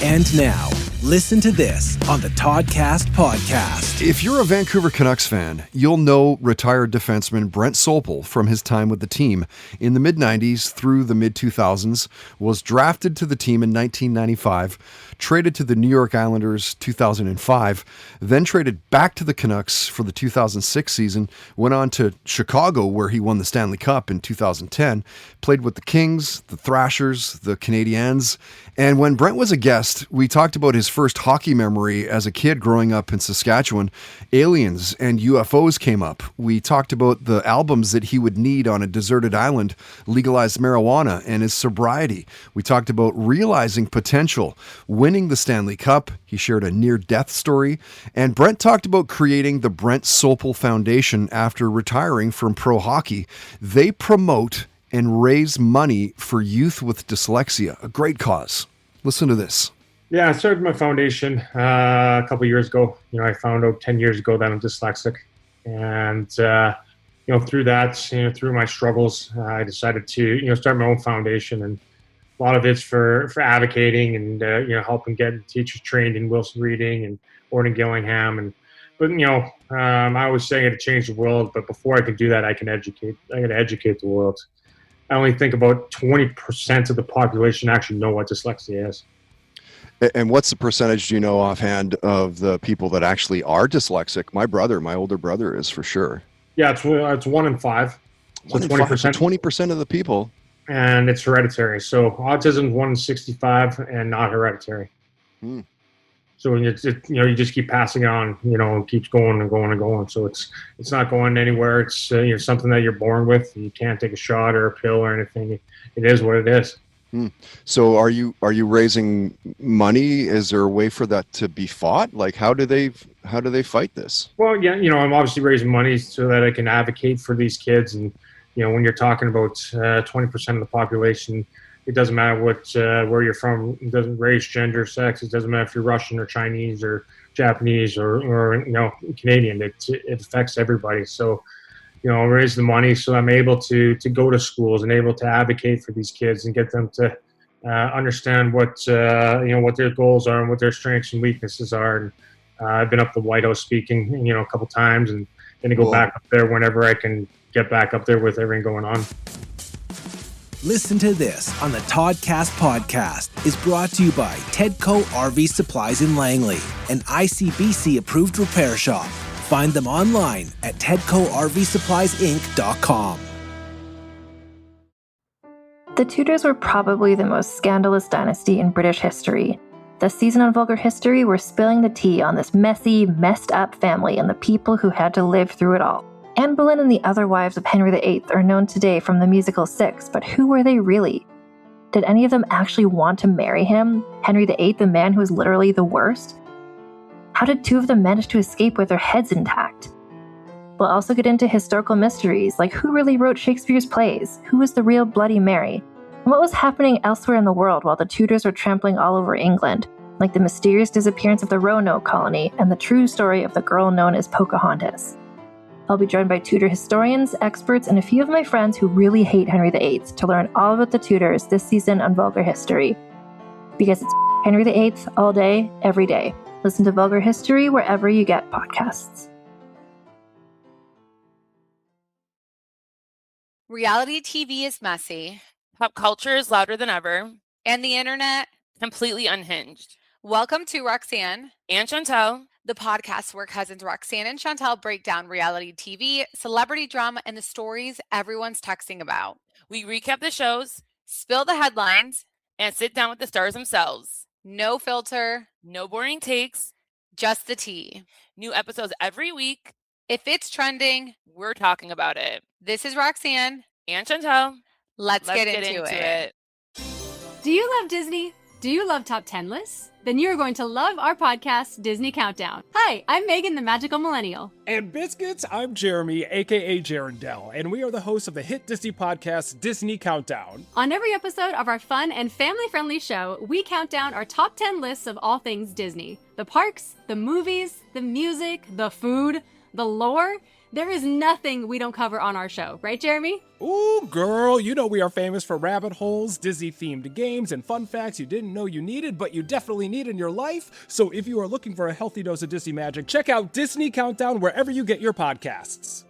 And now, listen to this on the Toddcast podcast. If you're a Vancouver Canucks fan, you'll know retired defenseman Brent Sopel from his time with the team. In the mid-90s through the mid-2000s, was drafted to the team in 1995, traded to the New York Islanders 2005, then traded back to the Canucks for the 2006 season, went on to Chicago where he won the Stanley Cup in 2010, played with the Kings, the Thrashers, the Canadiens, and when Brent was a guest, we talked about his first hockey memory as a kid growing up in Saskatchewan. Aliens and UFOs came up. We talked about the albums that he would need on a deserted island, legalized marijuana, and his sobriety. We talked about realizing potential, winning the Stanley Cup. He shared a near-death story. And Brent talked about creating the Brent Sopel Foundation after retiring from pro hockey. They promote and raise money for youth with dyslexia, a great cause. Listen to this. Yeah, I started my foundation a couple of years ago. I found out 10 years ago that I'm dyslexic. And, through that, through my struggles, I decided to, start my own foundation. And a lot of it's for advocating and, helping get teachers trained in Wilson Reading and Gordon Gillingham. But I always say I got to change the world. But before I can do that, I got to educate the world. I only think about 20% of the population actually know what dyslexia is. And what's the percentage, do you know offhand, of the people that actually are dyslexic? My older brother is for sure. Yeah, it's 1 in 5. So 20%. 20% of the people. And it's hereditary. So autism 1 in 65 and not hereditary. So you just keep passing it on, it keeps going and going and going. So it's not going anywhere. It's something that you're born with. You can't take a shot or a pill or anything. It is what it is. So are you raising money? Is there a way for that to be fought? Like how do they fight this? Well, yeah, I'm obviously raising money so that I can advocate for these kids. And when you're talking about 20% of the population, it doesn't matter where you're from. It doesn't race, gender, sex. It doesn't matter if you're Russian or Chinese or Japanese or Canadian. It affects everybody. So raise the money so I'm able to go to schools and able to advocate for these kids and get them to understand what their goals are and what their strengths and weaknesses are. And I've been up to the White House speaking, a couple times, and going to go back up there whenever I can get back up there with everything going on. Listen to this on the Toddcast podcast is brought to you by Tedco RV Supplies in Langley, an ICBC approved repair shop. Find them online at TedcoRVSuppliesInc.com. The Tudors were probably the most scandalous dynasty in British history. This season on Vulgar History, we're spilling the tea on this messy, messed up family and the people who had to live through it all. Anne Boleyn and the other wives of Henry VIII are known today from the musical Six, but who were they really? Did any of them actually want to marry him? Henry VIII, the man who was literally the worst? How did two of them manage to escape with their heads intact? We'll also get into historical mysteries, like who really wrote Shakespeare's plays, who was the real Bloody Mary, and what was happening elsewhere in the world while the Tudors were trampling all over England, like the mysterious disappearance of the Roanoke colony and the true story of the girl known as Pocahontas. I'll be joined by Tudor historians, experts, and a few of my friends who really hate Henry VIII to learn all about the Tudors this season on Vulgar History. Because it's Henry VIII all day, every day. Listen to Vulgar History wherever you get podcasts. Reality TV is messy. Pop culture is louder than ever. And the internet, completely unhinged. Welcome to Roxanne and Chantel, the podcast where cousins Roxanne and Chantel break down reality TV, celebrity drama, and the stories everyone's texting about. We recap the shows, spill the headlines, and sit down with the stars themselves. No filter, no boring takes, just the tea. New episodes every week. If it's trending, we're talking about it. This is Roxanne and Chantel. Let's get into it. Do you love Disney? Do you love top 10 lists? Then you're going to love our podcast, Disney Countdown. Hi, I'm Megan, the Magical Millennial. And Biscuits, I'm Jeremy, aka Jarendell, and we are the hosts of the hit Disney podcast, Disney Countdown. On every episode of our fun and family-friendly show, we count down our top 10 lists of all things Disney. The parks, the movies, the music, the food, the lore, There is nothing we don't cover on our show, right, Jeremy? Ooh, girl, you know we are famous for rabbit holes, Disney-themed games, and fun facts you didn't know you needed, but you definitely need in your life. So if you are looking for a healthy dose of Disney magic, check out Disney Countdown wherever you get your podcasts.